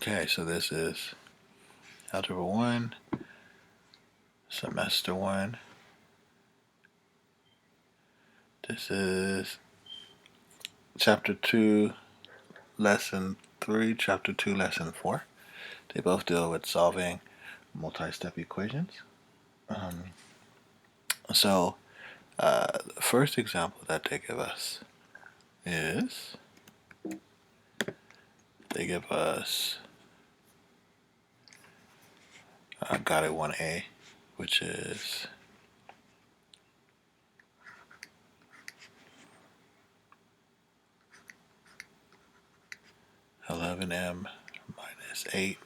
Okay, so this is Algebra 1, Semester 1. This is Chapter 2, Lesson 3, Chapter 2, Lesson 4. They both deal with solving multi-step equations. The first example that they give us is got it 1a, which is (11m minus 8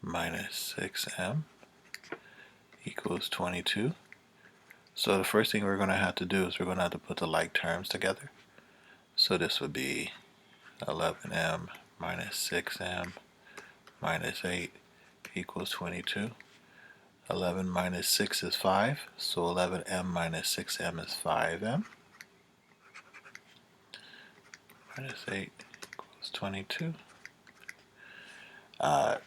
minus 6m equals 22). So the first thing we're going to have to do is we're going to have to put the like terms together. So this would be 11m minus 6m minus 8 equals 22. 11 minus 6 is 5, so 11m minus 6m is 5m. Minus 8 equals 22. To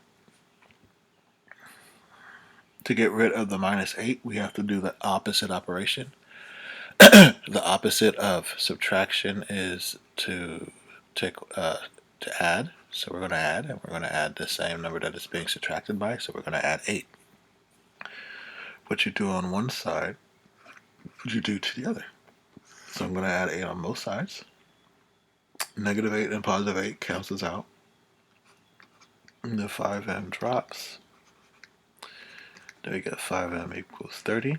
get rid of the minus 8, we have to do the opposite operation. The opposite of subtraction is to add. So we're going to add, and we're going to add the same number that it's being subtracted by. So we're going to add 8. What you do on one side, you do to the other. So I'm going to add 8 on both sides. Negative 8 and positive 8 cancels out. And the 5m drops. Then we get 5m equals 30.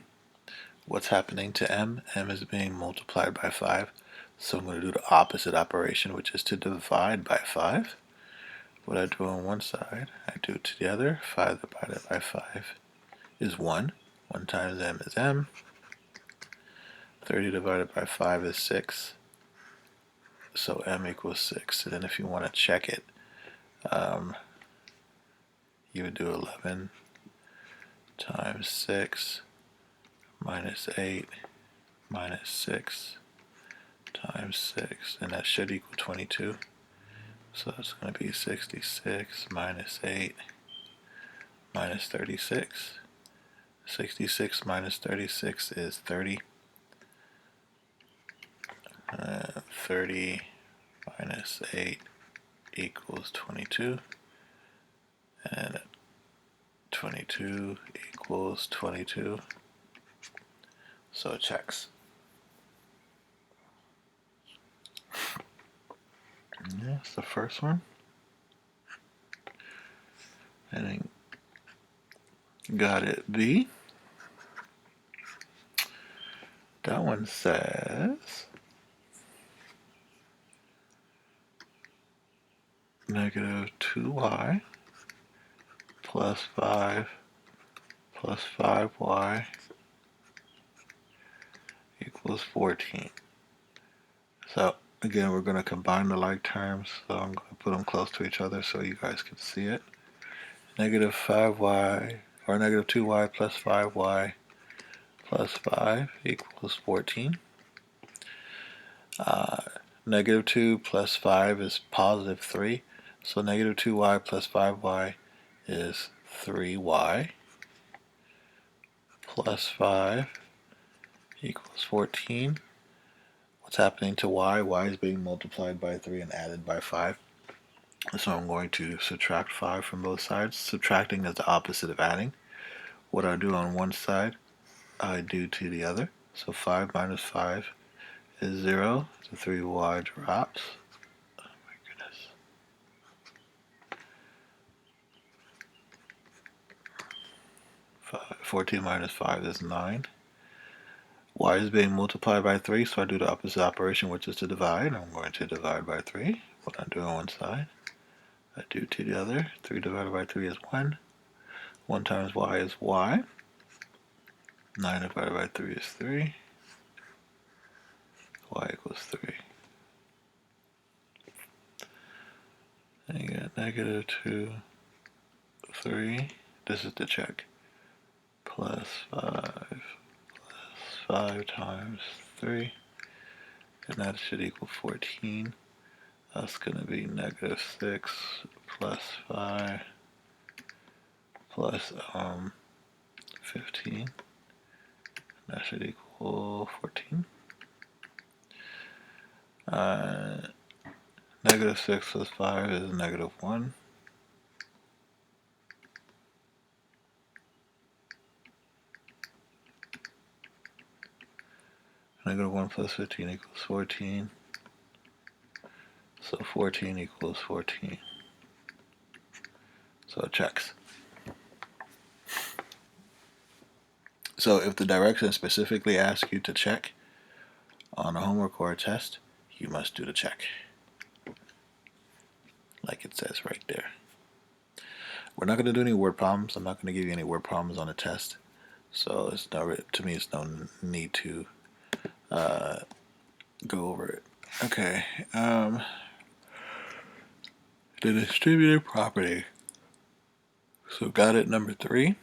What's happening to m? M is being multiplied by 5. So I'm going to do the opposite operation, which is to divide by 5. What I do on one side, I do to the other. 5 divided by 5 is 1. 1 times m is m. 30 divided by 5 is 6. So m equals 6. And then if you want to check it, you would do 11 times 6 minus 8 minus 6 times 6. And that should equal 22. So it's going to be 66 minus 8 minus 36. 66 minus 36 is 30. 30 minus 8 equals 22. And 22 equals 22. So it checks. That's the first one. And then got it B. That one says negative 2y plus 5 plus 5y equals 14. So again, we're going to combine the like terms, so I'm going to put them close to each other so you guys can see it. Negative 5y, or negative 2y plus 5y plus 5 equals 14. Negative 2 plus 5 is positive 3, so negative 2y plus 5y is 3y plus 5 equals 14. What's happening to y? Y is being multiplied by 3 and added by 5. So I'm going to subtract 5 from both sides. Subtracting is the opposite of adding. What I do on one side, I do to the other. So 5 minus 5 is 0. The 3y drops. Oh my goodness. 14 minus 5 is 9. Y is being multiplied by 3, so I do the opposite operation, which is to divide. I'm going to divide by 3. What I do on one side, I do to the other. 3 divided by 3 is 1. 1 times y is y. 9 divided by 3 is 3. Y equals 3. And you get negative 2, 3. This is the check. Plus 5 times 3. And that should equal 14. That's going to be negative 6 plus 5 plus 15. That should equal 14. Negative 6 plus 5 is negative 1. Negative 1 plus 15 equals 14. So 14 equals 14. So it checks. So if the directions specifically ask you to check on a homework or a test, you must do the check. Like it says right there. We're not going to do any word problems. I'm not going to give you any word problems on the test. So it's not, to me, it's no need to go over it. Okay. The distributed property. So got it, number 3.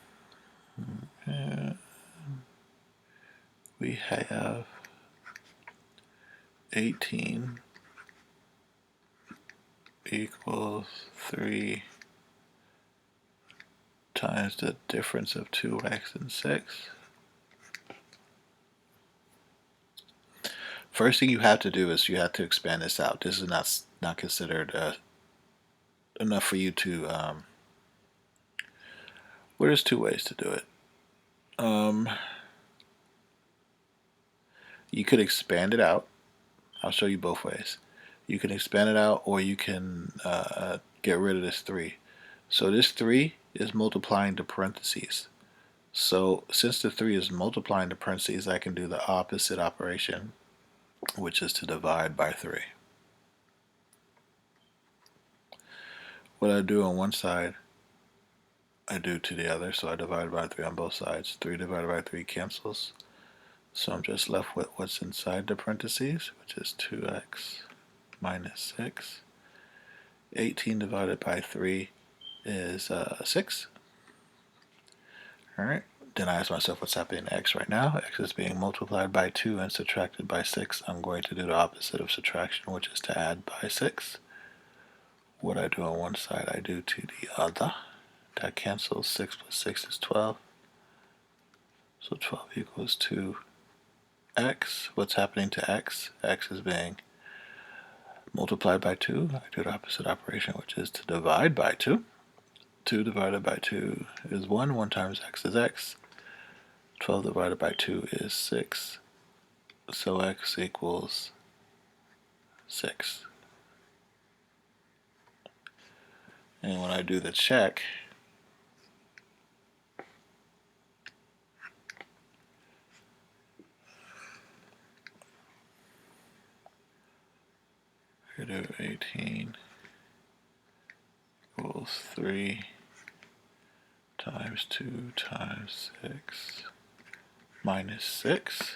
We have 18 equals 3 times the difference of 2x and 6. First thing you have to do is you have to expand this out. This is not considered enough for you to. Well, there's 2 ways to do it. You could expand it out. I'll show you both ways. You can expand it out, or you can get rid of this 3. So this 3 is multiplying the parentheses. So since the 3 is multiplying the parentheses, I can do the opposite operation, which is to divide by 3. What I do on one side, I do to the other. So I divide by 3 on both sides. 3 divided by 3 cancels. So I'm just left with what's inside the parentheses, which is 2x minus 6. 18 divided by 3 is 6. Alright, then I ask myself what's happening to x right now. X is being multiplied by 2 and subtracted by 6. I'm going to do the opposite of subtraction, which is to add by 6. What I do on one side, I do to the other. That cancels. 6 plus 6 is 12. So 12 equals 2x. What's happening to x? X is being multiplied by 2. I do the opposite operation, which is to divide by 2. 2 divided by 2 is 1. 1 times x is x. 12 divided by 2 is 6. So x equals 6. And when I do the check, I do 18 equals 3 times 2 times 6 minus 6.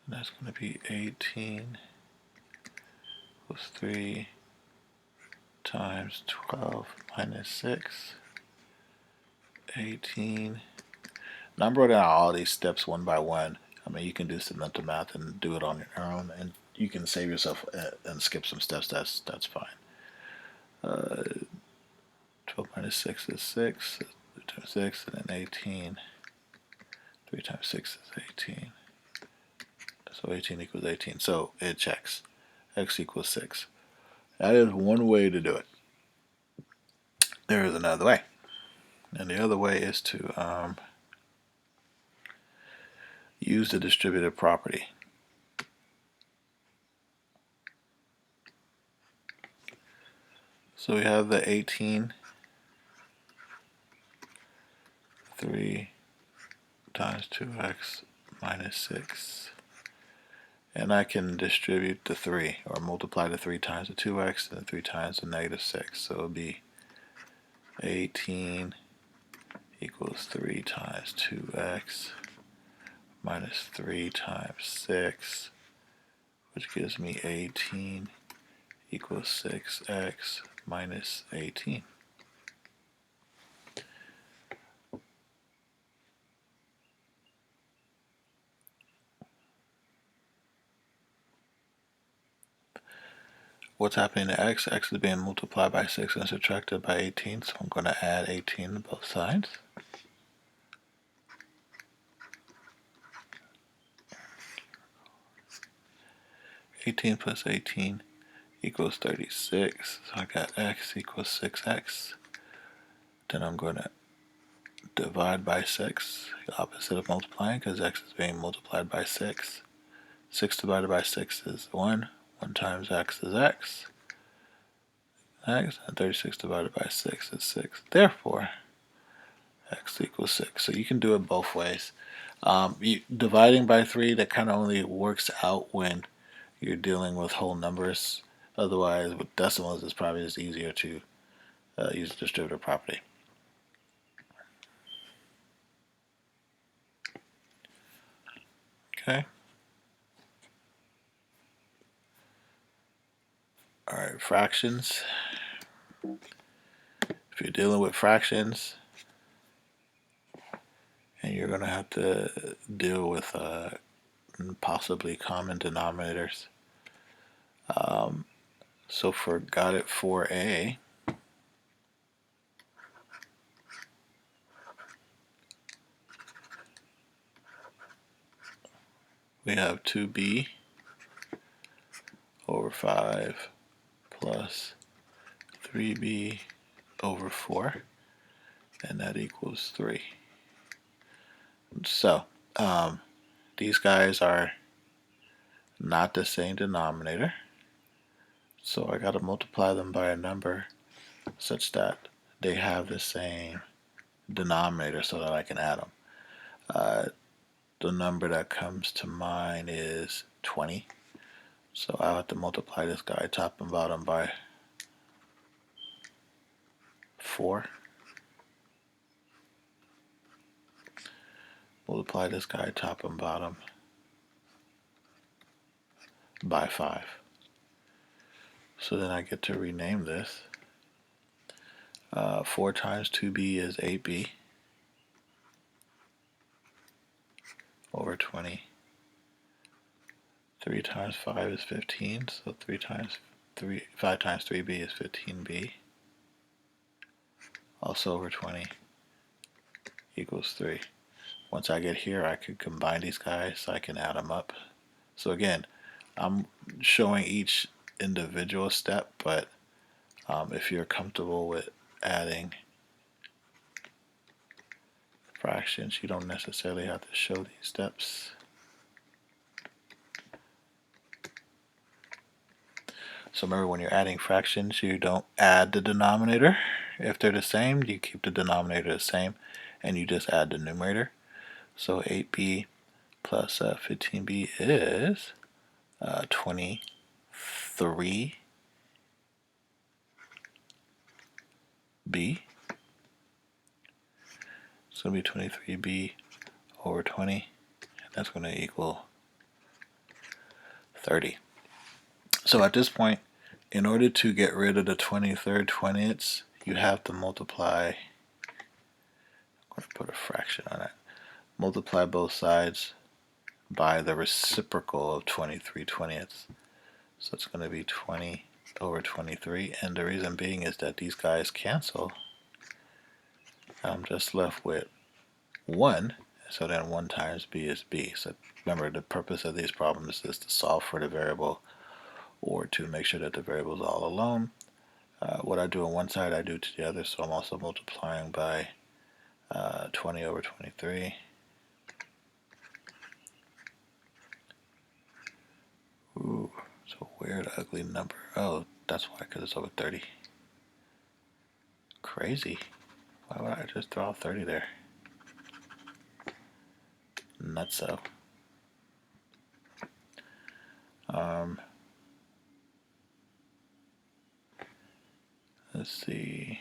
And that's going to be 18 equals 3 times 12 minus 6. 18. Now I'm writing out all these steps one by one. I mean, you can do some mental math and do it on your own, and you can save yourself and skip some steps. That's fine. 12 minus 6 is 6. 3 times 6, and then 18. 3 times 6 is 18. So 18 equals 18. So it checks. X equals 6. That is one way to do it. There is another way. And the other way is to use the distributive property. So we have the 18, 3 times 2x minus 6. And I can distribute the 3, or multiply the 3 times the 2x and the 3 times the negative 6. So it will be 18 equals 3 times 2x minus 3 times 6, which gives me 18 equals 6x minus 18. what's happening to x? X is being multiplied by 6 and subtracted by 18, so I'm going to add 18 to both sides. (18 plus 18 equals 36. So I got x equals 6x. Then I'm going to divide by 6, the opposite of multiplying, because x is being multiplied by 6. 6 divided by 6 is 1. 1 times x is x. X, and 36 divided by 6 is 6. Therefore, x equals 6. So you can do it both ways. Dividing by 3, that kind of only works out when you're dealing with whole numbers. Otherwise, with decimals, it's probably just easier to use the distributive property. Okay. All right, fractions. If you're dealing with fractions, and you're going to have to deal with possibly common denominators. So for got it 4a, we have 2b over 5 plus 3b over 4, and that equals 3. So these guys are not the same denominator, so I got to multiply them by a number such that they have the same denominator so that I can add them. The number that comes to mind is 20. So I'll have to multiply this guy top and bottom by 4. Multiply this guy top and bottom by 5. So then I get to rename this. 4 times 2b is 8b over 20. 3 times 5 is 15, so 5 times 3b is 15b, also over 20, equals 3. Once I get here, I could combine these guys so I can add them up. So again, I'm showing each individual step, but if you're comfortable with adding fractions, you don't necessarily have to show these steps. So remember, when you're adding fractions, you don't add the denominator. If they're the same, you keep the denominator the same, and you just add the numerator. So 8b plus 15b is 23b. It's going to be 23b over 20, and that's going to equal 30. So at this point, in order to get rid of the 23rd 20ths, you have to multiply. I'm going to put a fraction on it. Multiply both sides by the reciprocal of 23 20ths. So it's going to be 20 over 23, and the reason being is that these guys cancel. I'm just left with 1, so then 1 times b is b. So remember, the purpose of these problems is to solve for the variable or to make sure that the variable is all alone. What I do on one side, I do to the other, so I'm also multiplying by 20 over 23. Ooh, it's a weird, ugly number. Oh, that's why, because it's over 30. Crazy. Why would I just draw 30 there? Nutso. Let's see.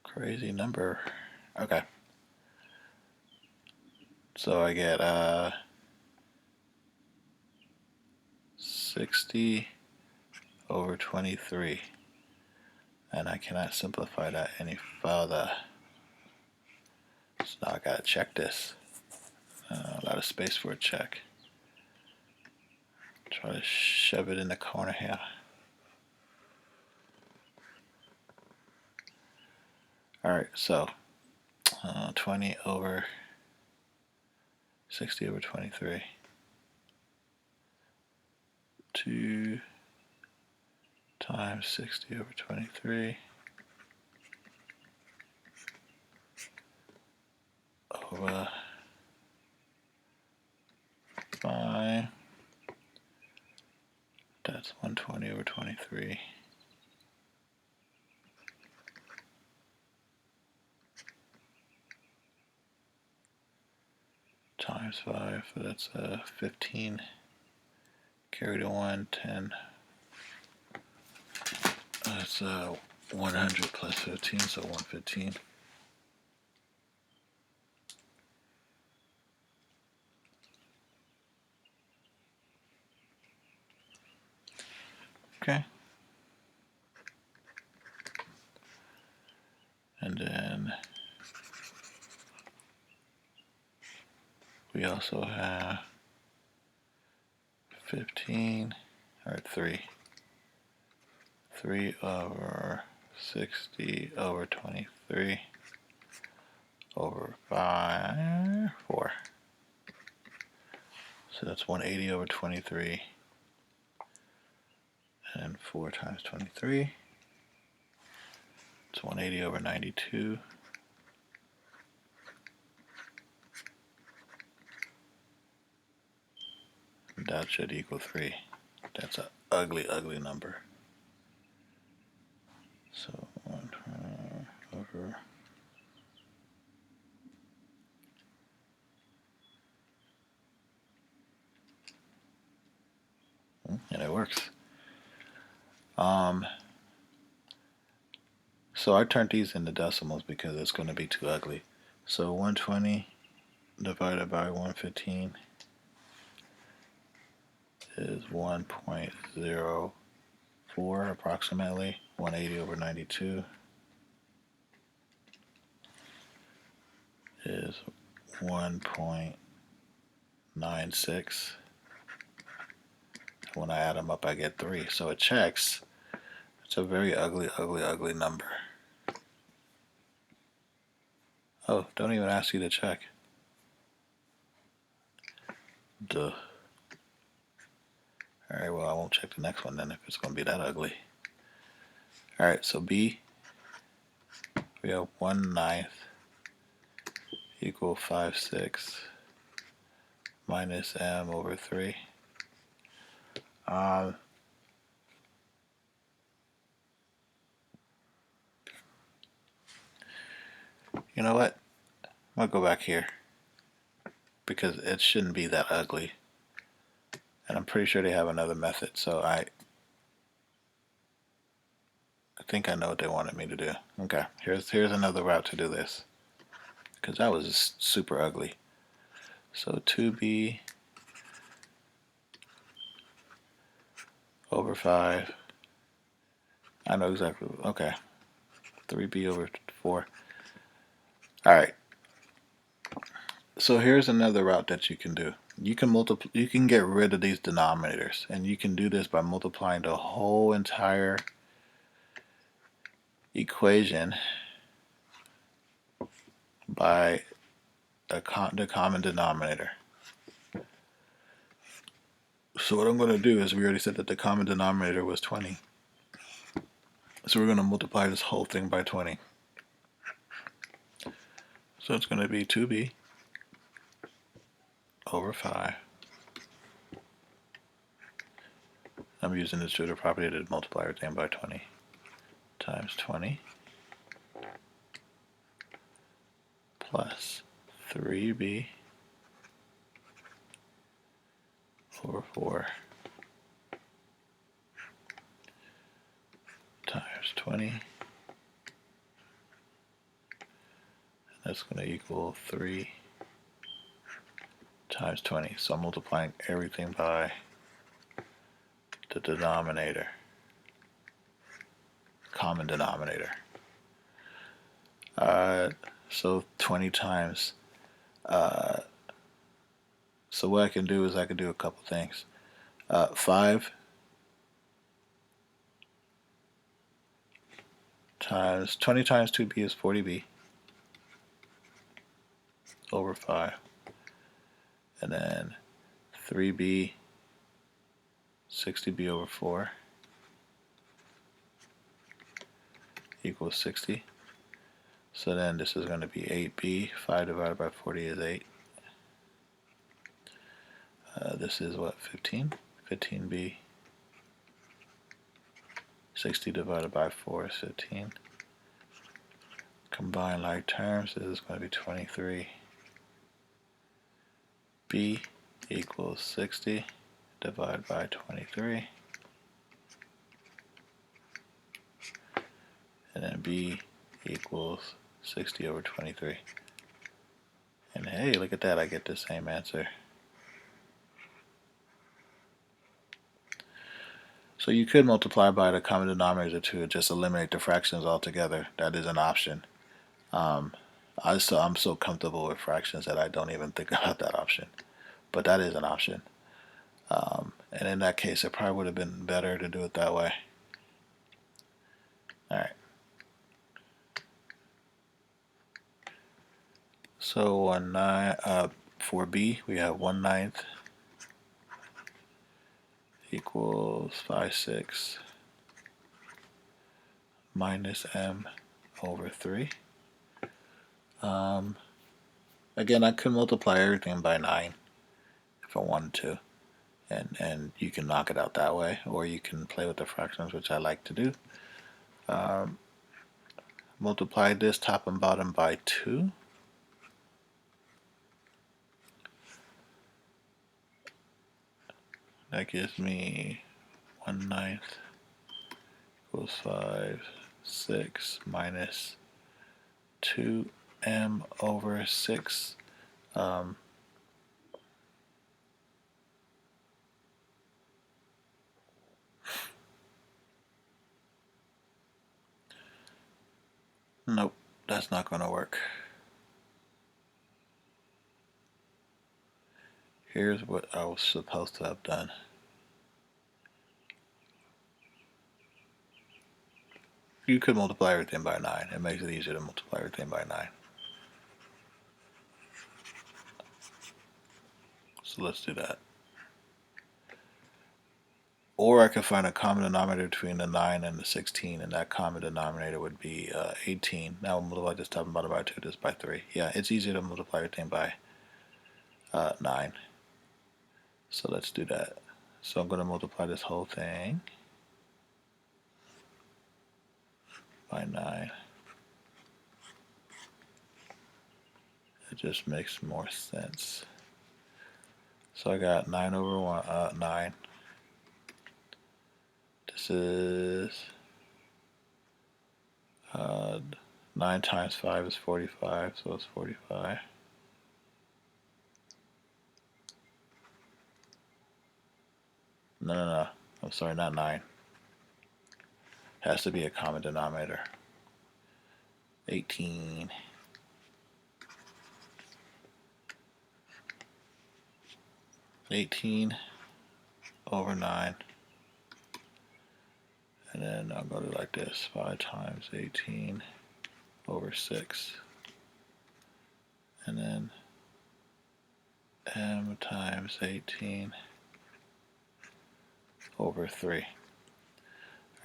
Crazy number. Okay. So I get 60 over 23. And I cannot simplify that any further. So now I gotta check this. out of space for a check. Try to shove it in the corner here. Alright, so 20 over 60 over 23. 2 times 60 over 23 over 5. That's 120 over 23. Times 5, so that's 15. Carry to 1, 10. That's 100 plus 15, so 115. Okay. And then we also have 15, or 3. 3 over 60 over 23 over 5, 4. So that's 180 over 23. And 4 times 23. It's 180 over 92. And that should equal 3. That's an ugly, ugly number. So 1 over. And it works. So I turned these into decimals because it's going to be too ugly. So 120 divided by 115 is 1.04 approximately. 180 over 92 is 1.96. When I add them up, I get 3. So it checks. It's a very ugly, ugly, ugly number. Oh, don't even ask you to check. Duh. Alright, well, I won't check the next one then if it's going to be that ugly. Alright, so B, we have 1/9 equal 5/6 minus M over 3. You know what? I'm going to go back here because it shouldn't be that ugly. And I'm pretty sure they have another method, so I think I know what they wanted me to do. Okay, here's another route to do this because that was just super ugly. So 2b over 5. I know exactly. Okay, 3b over 4. All right. So here's another route that you can do. You can get rid of these denominators, and you can do this by multiplying the whole entire equation by the common denominator. So what I'm going to do is, we already said that the common denominator was 20. So we're going to multiply this whole thing by 20. So it's going to be 2b over 5. I'm using the distributive property to multiply everything by 20 times 20 plus 3b over 4 times 20. And that's going to equal 3 times 20. So I'm multiplying everything by the denominator, common denominator. So 20 times So what I can do is I can do a couple things. 5 times 20 times 2b is 40b over 5. And then 3b, 60b over 4 equals 60. So then this is going to be 8b. 5 divided by 40 is 8. This is what, 15? 15b. 60 divided by 4 is 15. Combine like terms, this is going to be 23. B equals 60 divided by 23. And then B equals 60 over 23. And hey, look at that, I get the same answer. So you could multiply by the common denominator to just eliminate the fractions altogether. That is an option. I'm so comfortable with fractions that I don't even think about that option. But that is an option. And in that case, it probably would have been better to do it that way. All right. So for B, we have 1/9 equals 5/6 minus m over 3. Again, I could multiply everything by 9 if I wanted to, and you can knock it out that way, or you can play with the fractions, which I like to do. Multiply this top and bottom by 2. That gives me 1/9 equals 5/6 minus 2m over 6. Nope, that's not going to work. Here's what I was supposed to have done. You could multiply everything by 9. It makes it easier to multiply everything by 9. So let's do that. Or I could find a common denominator between the 9 and the 16, and that common denominator would be 18. Now we'll multiply this top and bottom by 2, this by 3. Yeah, it's easier to multiply everything by 9. So let's do that. So I'm going to multiply this whole thing by 9. It just makes more sense. So I got 9 over 9. This is 9 times 5 is 45, so it's 45. No. I'm sorry, not 9. Has to be a common denominator. 18. 18 over 9. And then I'll go to like this. 5 times 18 over 6. And then m times 18 over 3.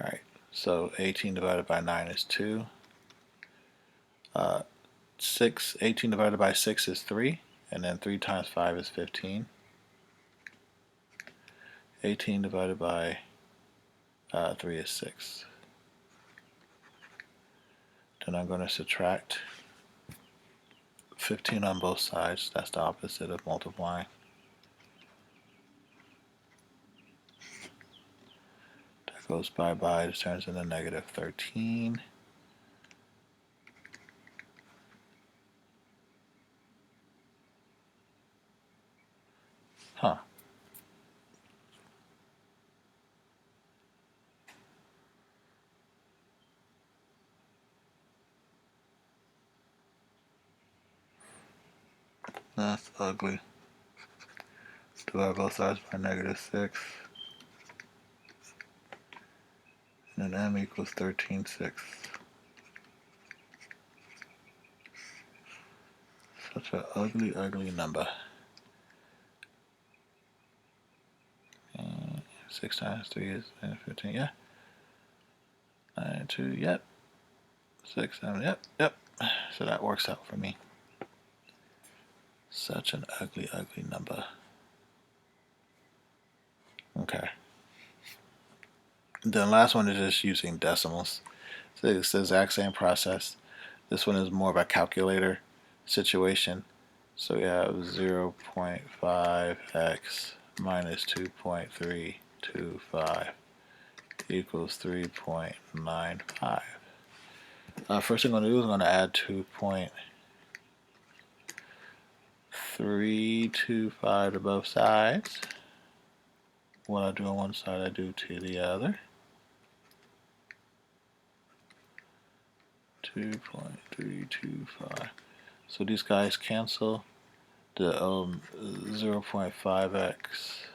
Alright, so 18 divided by 9 is 2. 18 divided by 6 is 3. And then 3 times 5 is 15. 18 divided by 3 is 6. Then I'm going to subtract 15 on both sides. That's the opposite of multiplying. That goes bye-bye. This turns into negative 13. Huh. That's ugly. divide both sides by -6. And then m equals 13/6. Such an ugly, ugly number. 6 times 3 is 15, yeah. 9, 2, yep. 6, 7, yep. So that works out for me. Such an ugly, ugly number. Okay. The last one is just using decimals. So it's the exact same process. This one is more of a calculator situation. So we have 0.5x minus 2.325 equals 3.95. First thing I'm going to do is I'm going to add 2.325 to both sides. What I do on one side, I do to the other. 2.325. So these guys cancel. The 0.5x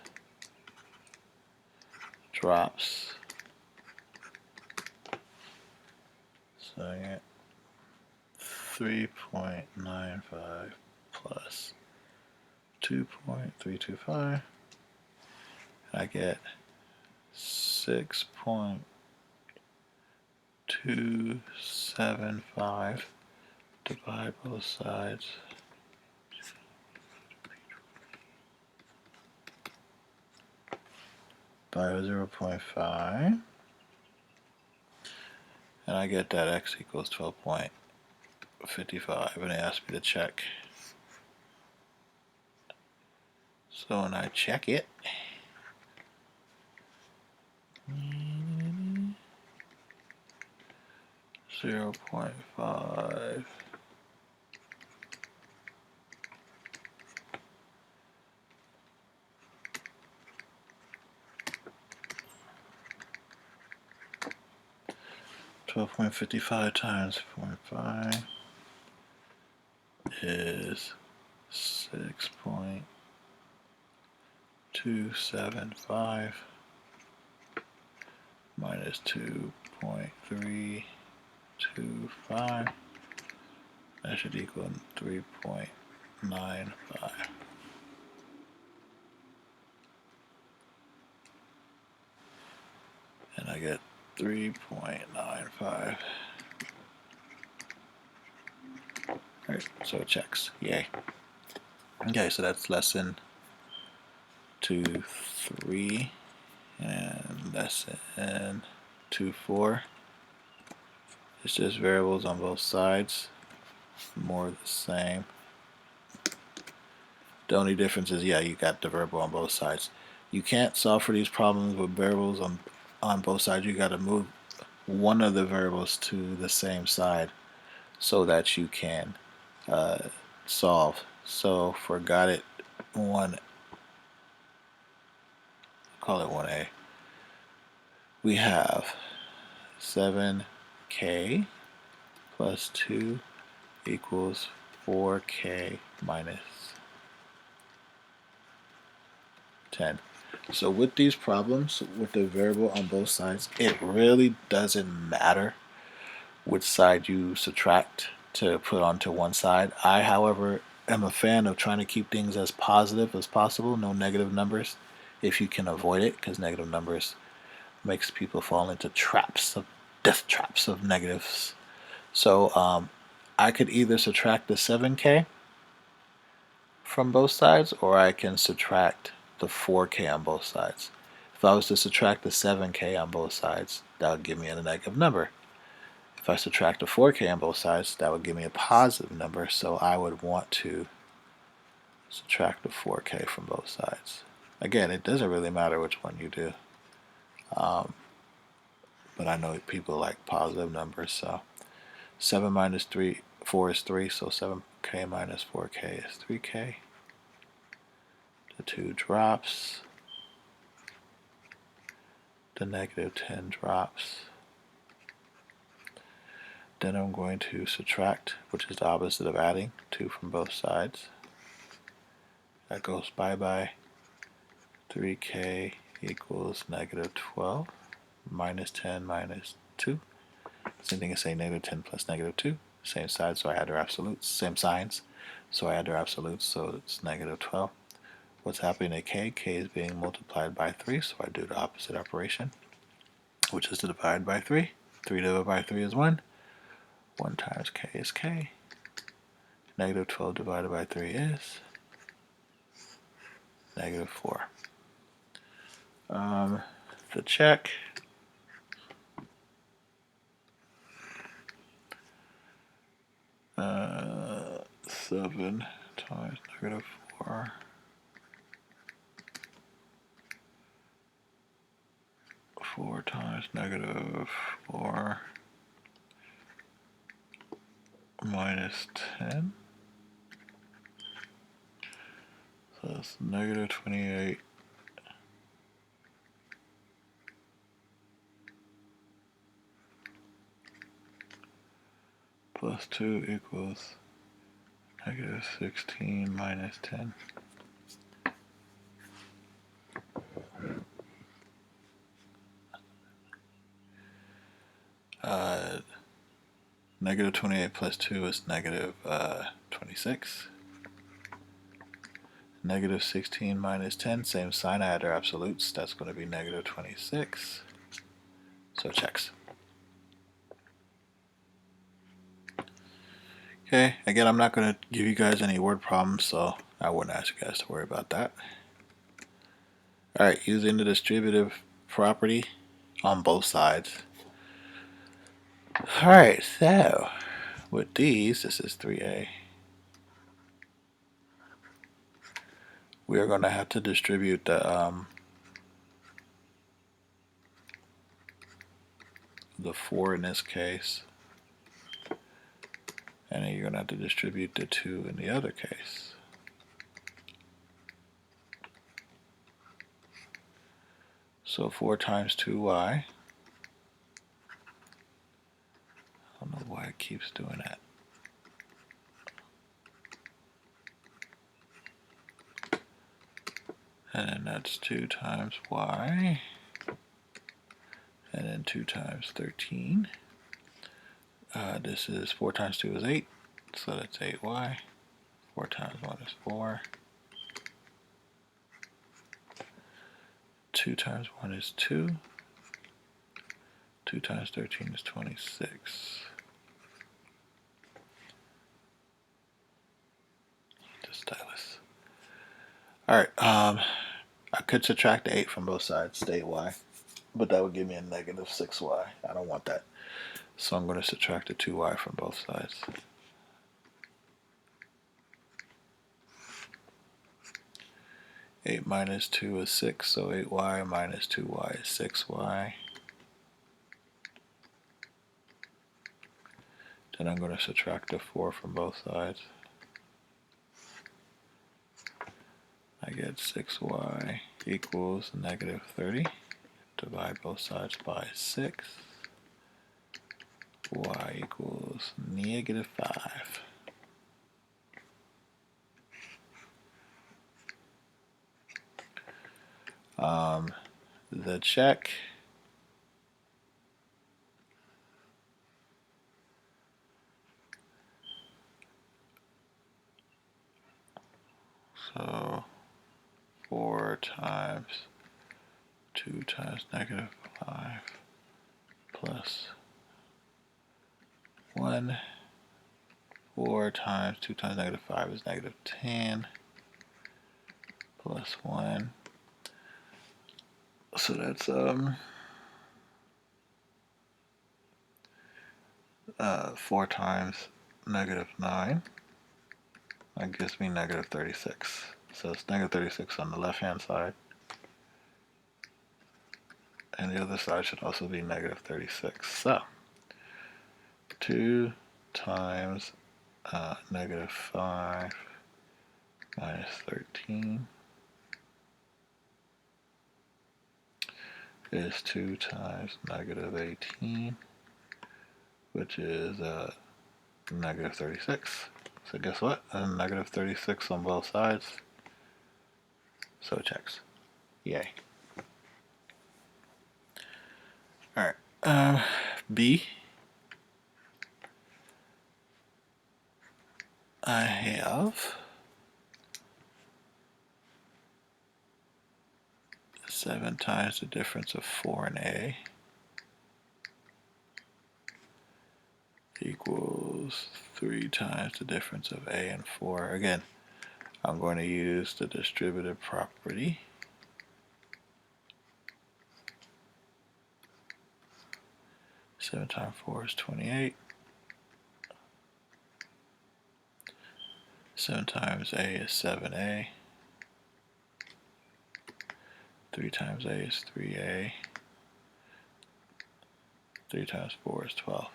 drops. So I get 3.95 plus 2.325. I get 6.275. Divide both sides. By 0.5. And I get that x equals 12.55. And they ask me to check. So when I check it, 0.5 12.55 times 0.5 is 6.275 minus 2.325. That should equal 3.95. And I get 3.95. Alright, so it checks. Yay. Okay, so that's lesson 2.3 and lesson 2.4. It's just variables on both sides. More the same. The only difference is, yeah, you got the variable on both sides. You can't solve for these problems with variables on both sides. You got to move one of the variables to the same side so that you can solve. So for got it 1, call it 1a, we have 7k plus 2 equals 4k minus 10. So with these problems, with the variable on both sides, it really doesn't matter which side you subtract to put onto one side. I, however, am a fan of trying to keep things as positive as possible, no negative numbers, if you can avoid it, because negative numbers makes people fall into death traps of negatives. So I could either subtract the 7k from both sides, or I can subtract the 4k on both sides. If I was to subtract the 7k on both sides, that would give me a negative number. If I subtract the 4k on both sides, that would give me a positive number, so I would want to subtract the 4k from both sides. Again, it doesn't really matter which one you do, but I know people like positive numbers, so 7 minus 4 is 3, so 7k minus 4k is 3k. The 2 drops. The negative 10 drops. Then I'm going to subtract, which is the opposite of adding, 2 from both sides. That goes bye-bye. 3k equals negative 12 minus 10 minus 2. Same thing as saying negative 10 plus negative 2. Same side, so I add their absolutes. Same signs, so I add their absolutes, so it's negative 12. What's happening to k? K is being multiplied by 3, so I do the opposite operation, which is to divide by 3. 3 divided by 3 is 1. 1 times k is k. Negative 12 divided by 3 is negative 4. To check, uh, 7 times negative 4 4 times negative 4 minus 10. So that's negative 28 plus 2 equals negative 16 minus 10. Negative 28 plus 2 is negative 26. Negative 16 minus 10, same sign, I add their absolutes. That's going to be negative 26. So it checks. Okay, again, I'm not going to give you guys any word problems, so I wouldn't ask you guys to worry about that. Alright, using the distributive property on both sides. Alright, so with these, this is 3a. We are going to have to distribute the 4 in this case, and then you're going to have to distribute the 2 in the other case. So 4 times 2y. I don't know why it keeps doing that. And then that's 2 times y. And then 2 times 13. This is 4 times 2 is 8. So that's 8y. 4 times 1 is 4. 2 times 1 is 2. 2 times 13 is 26. The stylus. Alright, I could subtract 8 from both sides, to 8y. But that would give me a negative 6y. I don't want that. So I'm going to subtract the 2y from both sides. Eight minus 2 is 6, so 8y minus 2y is 6y. Then I'm going to subtract the 4 from both sides. I get 6y equals negative 30. Divide both sides by 6. Y equals negative 5. The check. So 4 times 2 times negative 5 plus 1. 4 times 2 times negative 5 is negative 10 plus 1. So that's 4 times negative 9. That gives me negative 36. So it's negative 36 on the left hand side. And the other side should also be negative 36. So 2 times negative 5 minus 13 is 2 times negative 18, which is negative 36. So guess what? Negative 36 on both sides. So it checks. Yay. Alright. B. I have 7 times the difference of 4 and A equals 3 times the difference of A and 4. Again, I'm going to use the distributive property. Seven times 4 is 28. 7 times A is 7A. 3 times A is 3A. 3 times 4 is 12.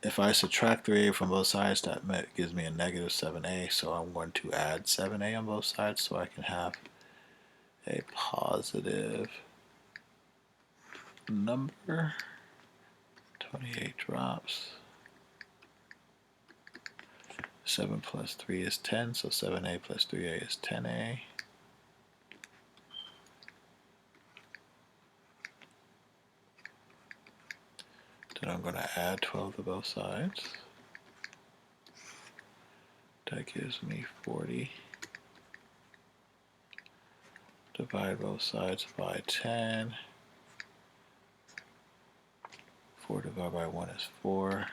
If I subtract 3A from both sides, that gives me a negative 7A, so I'm going to add 7A on both sides so I can have a positive number. 28 drops. 7 plus 3 is 10, so 7A plus 3A is 10A. Then I'm going to add 12 to both sides. That gives me 40. Divide both sides by 10. 4 divided by 1 is 4.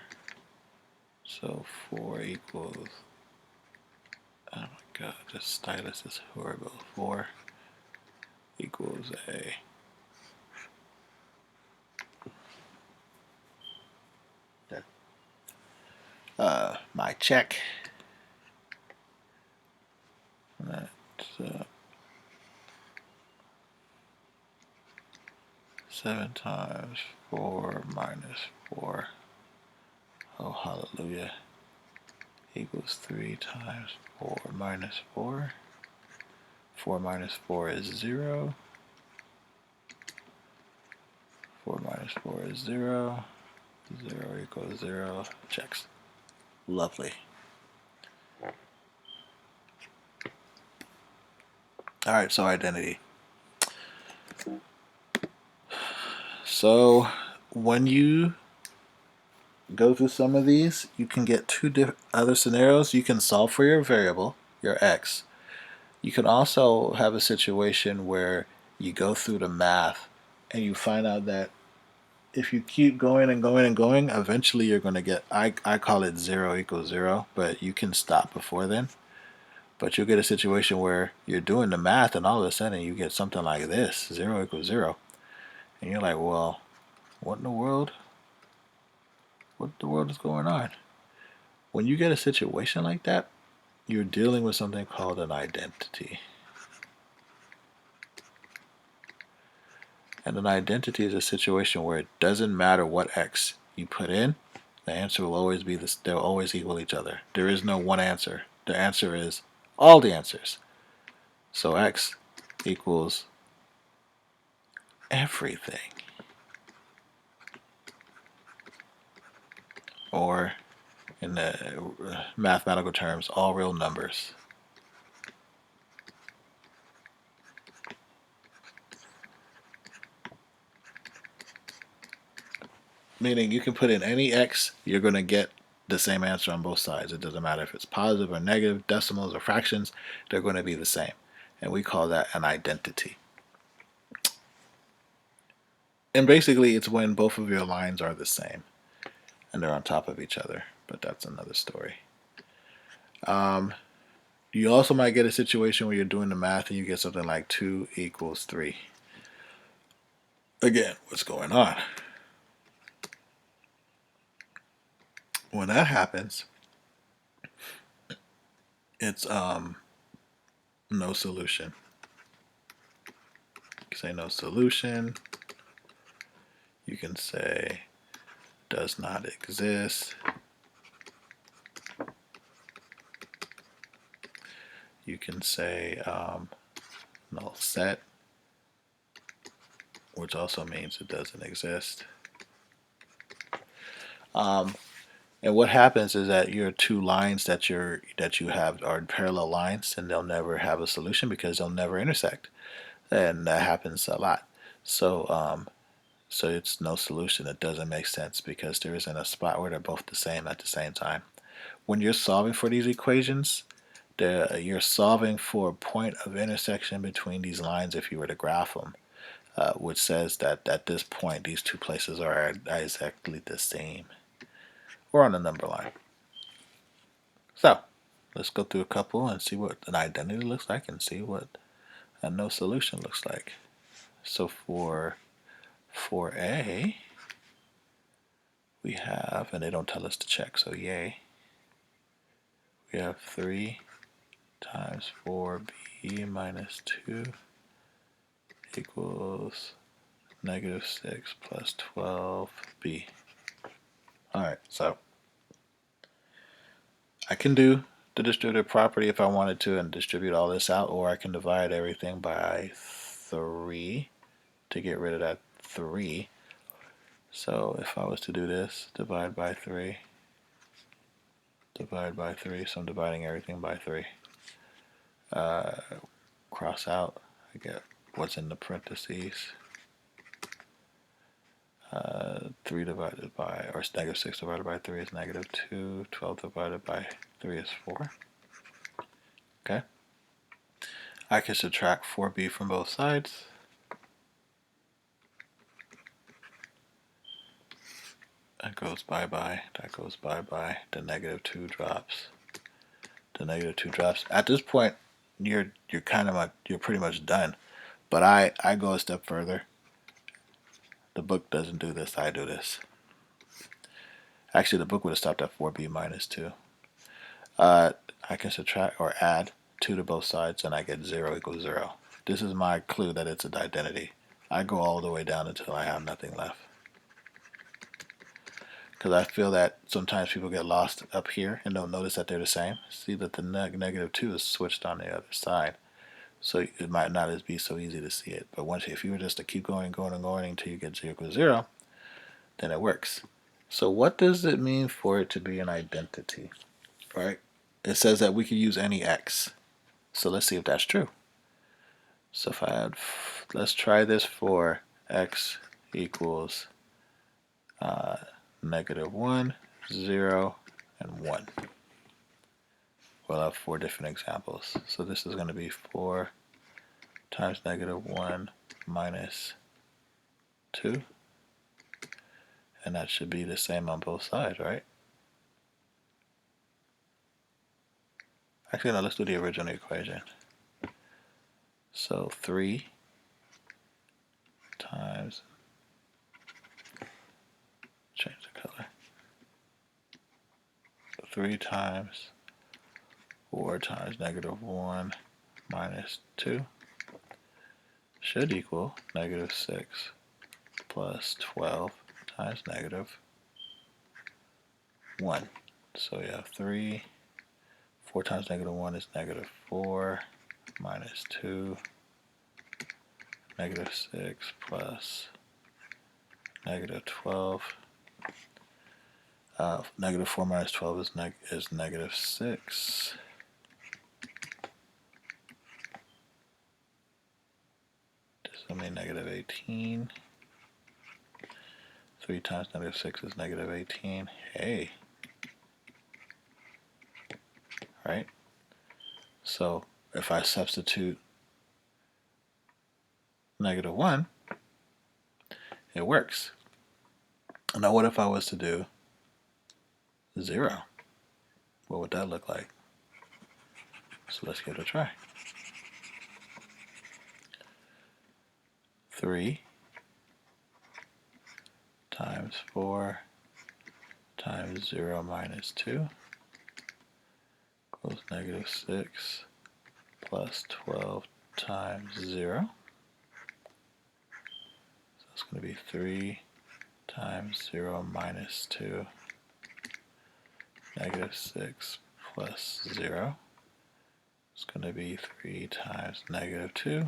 So 4 equals, oh my god, this stylus is horrible. 4 equals A. My check. That's 7 times 4 minus 4. Oh, hallelujah. Equals 3 times 4 minus 4. 4 minus 4 is 0. 4 minus 4 is 0. 0 equals 0. Checks. Lovely. Alright, so identity. So when you go through some of these, you can get two other scenarios. You can solve for your variable, your x. You can also have a situation where you go through the math and you find out that if you keep going and going and going, eventually you're going to get, I call it 0 equals 0, but you can stop before then. But you'll get a situation where you're doing the math and all of a sudden you get something like this, 0 equals 0. And you're like, well, what in the world? What the world is going on? When you get a situation like that, you're dealing with something called an identity. And an identity is a situation where it doesn't matter what x you put in, the answer will always be this, they'll always equal each other. There is no one answer. The answer is all the answers. So x equals everything. Or in the mathematical terms, all real numbers. Meaning you can put in any x, you're going to get the same answer on both sides. It doesn't matter if it's positive or negative, decimals or fractions, they're going to be the same. And we call that an identity. And basically it's when both of your lines are the same and they're on top of each other, but that's another story. You also might get a situation where you're doing the math and you get something like 2 equals 3. Again, what's going on? When that happens, it's no solution. You can say no solution. You can say does not exist. You can say null set, which also means it doesn't exist. And what happens is that your two lines that you have are parallel lines, and they'll never have a solution because they'll never intersect. and that happens a lot. So it's no solution. It doesn't make sense because there isn't a spot where they're both the same at the same time. When you're solving for these equations, you're solving for a point of intersection between these lines if you were to graph them, which says that at this point these two places are exactly the same, or on the number line. So let's go through a couple and see what an identity looks like and see what a no solution looks like. So for A, we have, and they don't tell us to check, so yay. We have 3 times 4b minus 2 equals negative 6 plus 12b. Alright, so I can do the distributive property if I wanted to and distribute all this out, or I can divide everything by 3 to get rid of that 3. So if I was to do this, divide by 3, divide by 3, so I'm dividing everything by 3. Cross out, I get what's in the parentheses. 3 divided by, or negative 6 divided by 3 is negative 2. 12 divided by 3 is 4. Okay. I can subtract 4b from both sides. That goes bye-bye. That goes bye-bye. The negative 2 drops. The negative 2 drops. At this point, you're pretty much done. But I go a step further. The book doesn't do this. I do this. Actually, the book would have stopped at 4b minus 2. I can subtract or add 2 to both sides, and I get 0 equals 0. This is my clue that it's an identity. I go all the way down until I have nothing left. Because I feel that sometimes people get lost up here and don't notice that they're the same. See that the negative 2 is switched on the other side. So it might not be so easy to see it. But if you were just to keep going until you get 0 equals 0, then it works. So what does it mean for it to be an identity? Right? It says that we can use any x. So let's see if that's true. So if I had, let's try this for x equals negative 1, 0, and 1. We'll have 4 different examples. So this is going to be 4 times negative 1 minus 2. And that should be the same on both sides, right? Actually, no, let's do the original equation. So 3 times, change the color, 3 times 4 times negative 1 minus 2 should equal negative 6 plus 12 times negative 1. So we have 3, 4 times negative 1 is negative 4 minus 2, negative 6 plus negative 12. Negative 4 minus 12 is negative 6. This will mean negative 18. 3 times negative 6 is negative 18. Hey. Right? So if I substitute negative 1, it works. Now what if I was to do 0? What would that look like? So let's give it a try. 3 times 4 times 0 minus 2 equals negative 6 plus 12 times 0. So it's going to be 3 times 0 minus 2, negative 6 plus 0. It's going to be 3 times negative 2,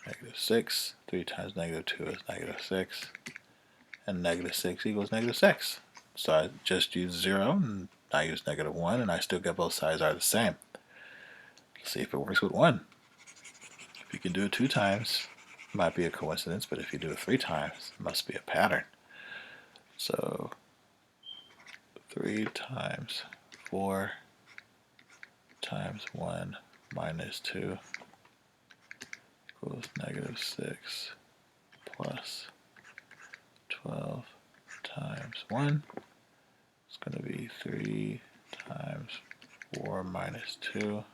negative 6. 3 times negative 2 is negative 6. And negative 6 equals negative 6. So I just use 0, and I use negative 1, and I still get both sides are the same. Let's see if it works with 1. If you can do it 2 times, might be a coincidence, but if you do it 3 times, it must be a pattern. So 3 times 4 times 1 minus 2 equals negative 6 plus 12 times 1. It's going to be 3 times 4 minus 2,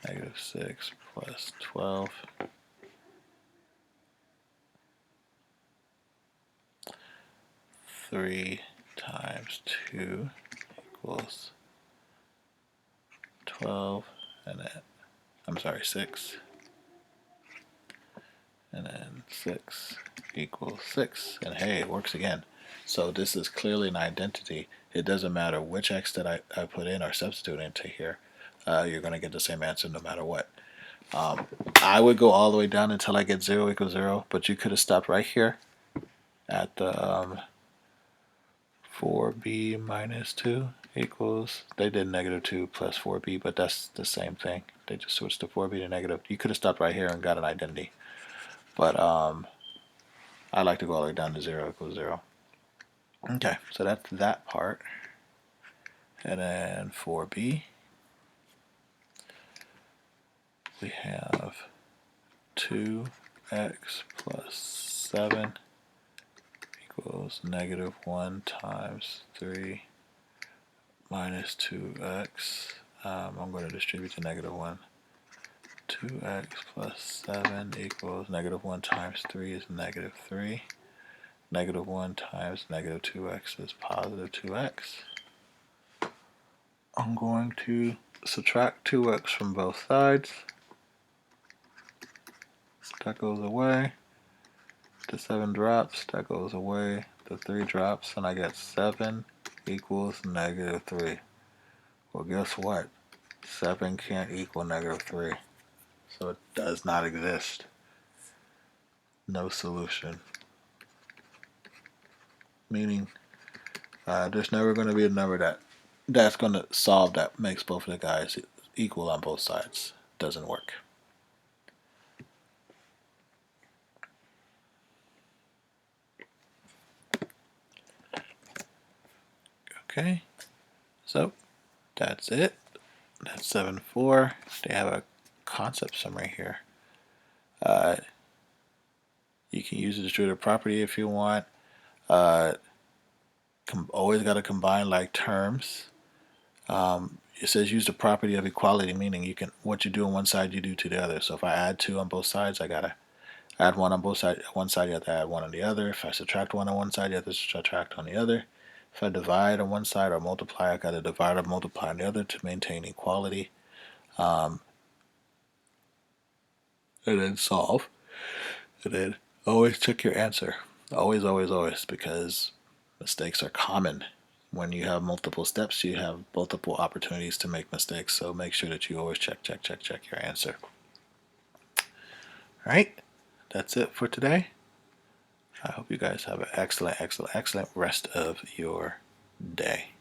negative 6 plus 12. 3 times 2 equals 12, and then, I'm sorry, 6. And then 6 equals 6. And hey, it works again. So this is clearly an identity. It doesn't matter which x that I put in or substitute into here. You're going to get the same answer no matter what. I would go all the way down until I get 0 equals 0, but you could have stopped right here at the 4b minus 2 equals, they did negative 2 plus 4b, but that's the same thing. They just switched to 4b to negative. You could have stopped right here and got an identity. But I like to go all the way down to 0 equals 0. Okay, so that's that part. And then 4b, we have 2x plus 7 equals negative 1 times 3 minus 2x. I'm going to distribute the negative 1. 2x plus 7 equals negative 1 times 3 is negative 3. Negative 1 times negative 2x is positive 2x. I'm going to subtract 2x from both sides. That goes away. The 7 drops. That goes away. The 3 drops. And I get 7 equals negative 3. Well, guess what? 7 can't equal negative 3. So it does not exist. No solution. Meaning there's never going to be a number that's going to solve that makes both of the guys equal on both sides. Doesn't work. Okay, so that's it. That's 7.4. They have a concept summary here. You can use the distributive property if you want. Always got to combine like terms. It says use the property of equality, meaning you can what you do on one side you do to the other. So if I add 2 on both sides, I gotta add 1 on both sides. One side you have to add 1 on the other. If I subtract 1 on one side, you have to subtract on the other. If I divide on one side or multiply, I gotta divide or multiply on the other to maintain equality. And then solve. And then always check your answer. Always, always, always, because mistakes are common. When you have multiple steps, you have multiple opportunities to make mistakes. So make sure that you always check your answer. All right, that's it for today. I hope you guys have an excellent rest of your day.